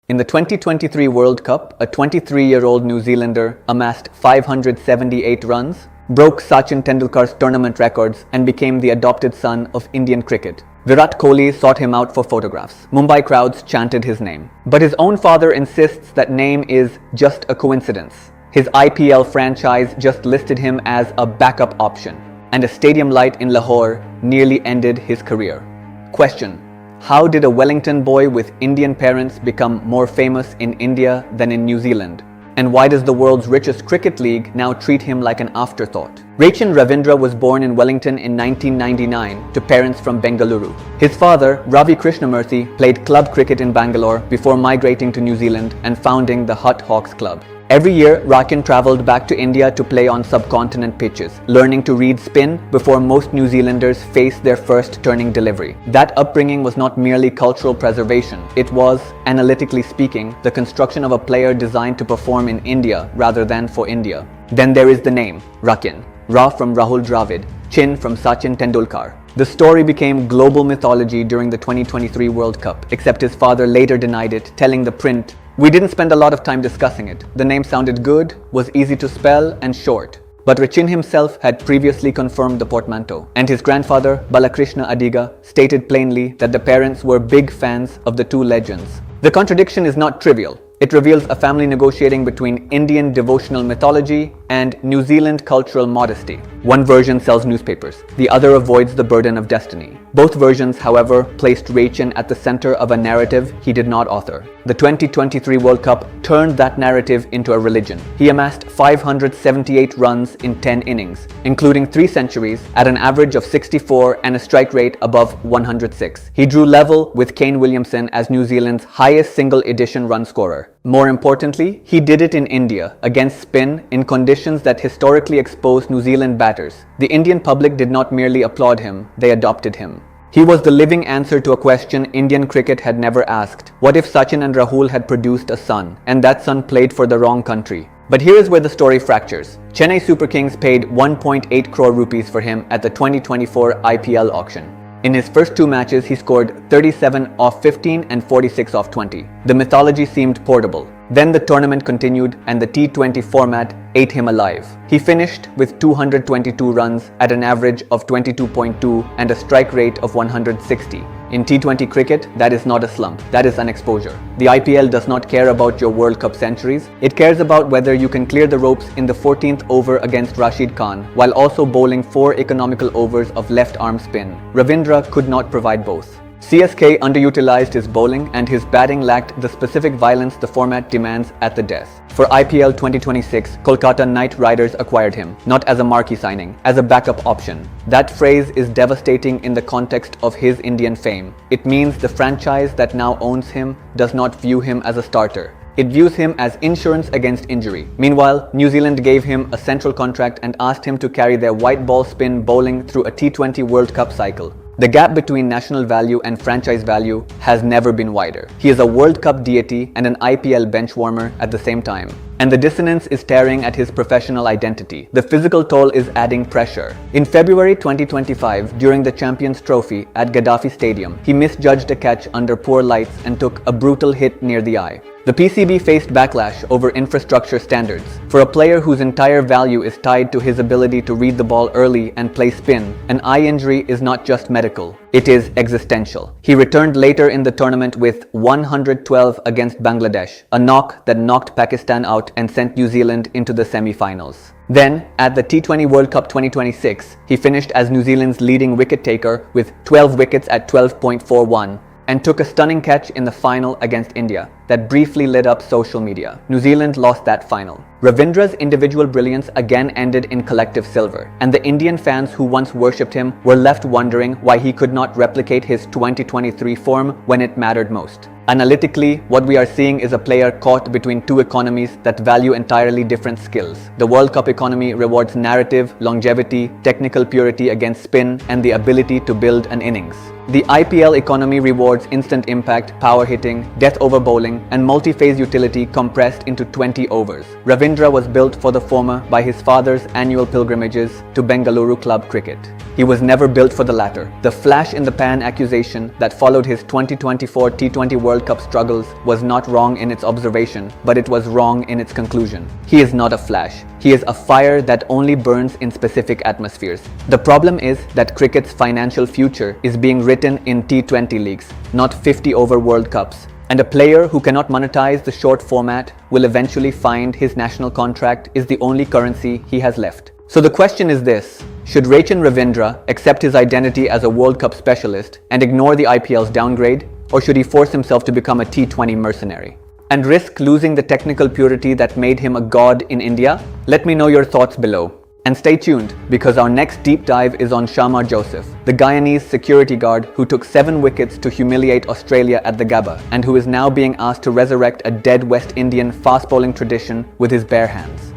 In the 2023 World Cup, a 23-year-old New Zealander amassed 578 runs, broke Sachin Tendulkar's tournament records and became the adopted son of Indian cricket. Virat Kohli sought him out for photographs. Mumbai crowds chanted his name. But his own father insists that name is just a coincidence. His IPL franchise just listed him as a backup option, and a stadium light in Lahore nearly ended his career. Question: how did a Wellington boy with Indian parents become more famous in India than in New Zealand? And why does the world's richest cricket league now treat him like an afterthought? Rachin Ravindra was born in Wellington in 1999 to parents from Bengaluru. His father, Ravi Krishnamurthy, played club cricket in Bangalore before migrating to New Zealand and founding the Hutt Hawks Club. Every year, Rachin travelled back to India to play on subcontinent pitches, learning to read spin before most New Zealanders face their first turning delivery. That upbringing was not merely cultural preservation, it was, analytically speaking, the construction of a player designed to perform in India rather than for India. Then there is the name, Rachin. Ra from Rahul Dravid, Chin from Sachin Tendulkar. The story became global mythology during the 2023 World Cup, except his father later denied it, telling the print, "We didn't spend a lot of time discussing it. The name sounded good, was easy to spell and short." But Rachin himself had previously confirmed the portmanteau, and his grandfather, Balakrishna Adiga, stated plainly that the parents were big fans of the two legends. The contradiction is not trivial. It reveals a family negotiating between Indian devotional mythology and New Zealand cultural modesty. One version sells newspapers, the other avoids the burden of destiny. Both versions, however, placed Rachin at the center of a narrative he did not author. The 2023 World Cup turned that narrative into a religion. He amassed 578 runs in 10 innings, including 3 centuries at an average of 64 and a strike rate above 106. He drew level with Kane Williamson as New Zealand's highest single edition run scorer. More importantly, he did it in India, against spin, in conditions that historically exposed New Zealand batters. The Indian public did not merely applaud him, they adopted him. He was the living answer to a question Indian cricket had never asked. What if Sachin and Rahul had produced a son, and that son played for the wrong country? But here is where the story fractures. Chennai Super Kings paid 1.8 crore rupees for him at the 2024 IPL auction. In his first 2 matches, he scored 37 off 15 and 46 off 20. The mythology seemed portable. Then the tournament continued and the T20 format ate him alive. He finished with 222 runs at an average of 22.2 and a strike rate of 160. In T20 cricket, that is not a slump, that is an exposure. The IPL does not care about your World Cup centuries. It cares about whether you can clear the ropes in the 14th over against Rashid Khan while also bowling 4 economical overs of left-arm spin. Ravindra could not provide both. CSK underutilized his bowling and his batting lacked the specific violence the format demands at the death. For IPL 2026, Kolkata Knight Riders acquired him, not as a marquee signing, as a backup option. That phrase is devastating in the context of his Indian fame. It means the franchise that now owns him does not view him as a starter. It views him as insurance against injury. Meanwhile, New Zealand gave him a central contract and asked him to carry their white ball spin bowling through a T20 World Cup cycle. The gap between national value and franchise value has never been wider. He is a World Cup deity and an IPL benchwarmer at the same time. And the dissonance is tearing at his professional identity. The physical toll is adding pressure. In February 2025, during the Champions Trophy at Gaddafi Stadium, he misjudged a catch under poor lights and took a brutal hit near the eye. The PCB faced backlash over infrastructure standards. For a player whose entire value is tied to his ability to read the ball early and play spin, an eye injury is not just medical, it is existential. He returned later in the tournament with 112 against Bangladesh, a knock that knocked Pakistan out and sent New Zealand into the semi-finals. Then, at the T20 World Cup 2026, he finished as New Zealand's leading wicket taker with 12 wickets at 12.41. And took a stunning catch in the final against India that briefly lit up social media. New Zealand lost that final. Ravindra's individual brilliance again ended in collective silver, and the Indian fans who once worshipped him were left wondering why he could not replicate his 2023 form when it mattered most. Analytically, what we are seeing is a player caught between 2 economies that value entirely different skills. The World Cup economy rewards narrative, longevity, technical purity against spin, and the ability to build an innings. The IPL economy rewards instant impact, power hitting, death over bowling, and multi-phase utility compressed into 20 overs. Ravindra was built for the former by his father's annual pilgrimages to Bengaluru club cricket. He was never built for the latter. The flash-in-the-pan accusation that followed his 2024 T20 World Cup struggles was not wrong in its observation, but it was wrong in its conclusion. He is not a flash. He is a fire that only burns in specific atmospheres. The problem is that cricket's financial future is being written in T20 leagues, not 50-over World Cups. And a player who cannot monetize the short format will eventually find his national contract is the only currency he has left. So the question is this: should Rachin Ravindra accept his identity as a World Cup specialist and ignore the IPL's downgrade, or should he force himself to become a T20 mercenary and risk losing the technical purity that made him a god in India? Let me know your thoughts below. And stay tuned, because our next deep dive is on Shamar Joseph, the Guyanese security guard who took 7 wickets to humiliate Australia at the Gabba, and who is now being asked to resurrect a dead West Indian fast bowling tradition with his bare hands.